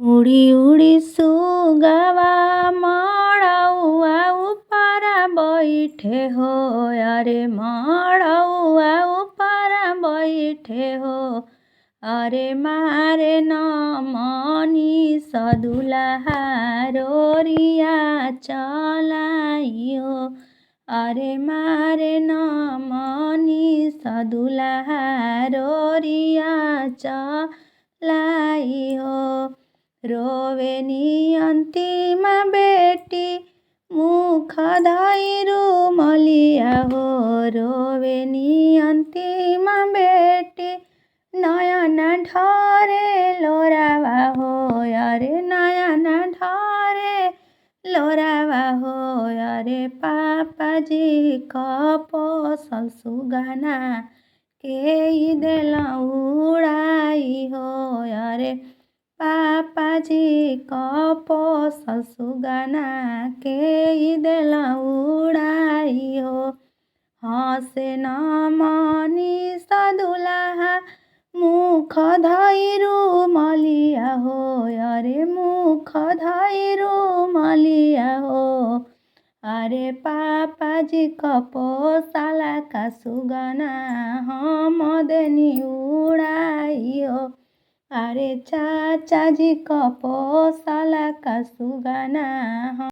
उड़ी उड़ी सुगवा मड़उआ ऊपर बैठे हो, अरे मड़उआ ऊपर बैठे हो। अरे मारे न मनी सदुलहा रोरिया चलाइयो। अरे मारे न मनी सदुलहा रोरिया चलाइयो। रोवेनी अंतिम बेटी मुख धई रुमलिया हो। रोवेनी अंतिम बेटी नयन ढरे लोरावा हो। अरे नयन ढरे लोरावा हो। अरे पापा जी कपोसल सुगना के दिल उड़ाई हो। अरे पापा जी कपोसल सुगना के दिल उड़ाई हो। हसे न मनी सदुलहा मुख धई रुमलिया हो। अरे मुख धई रुमलिया हो। अरे पापा जी कपोसाला का सुगना हम देनी उड़ाई हो। अरे चाचा जी कपोसाला का सुगना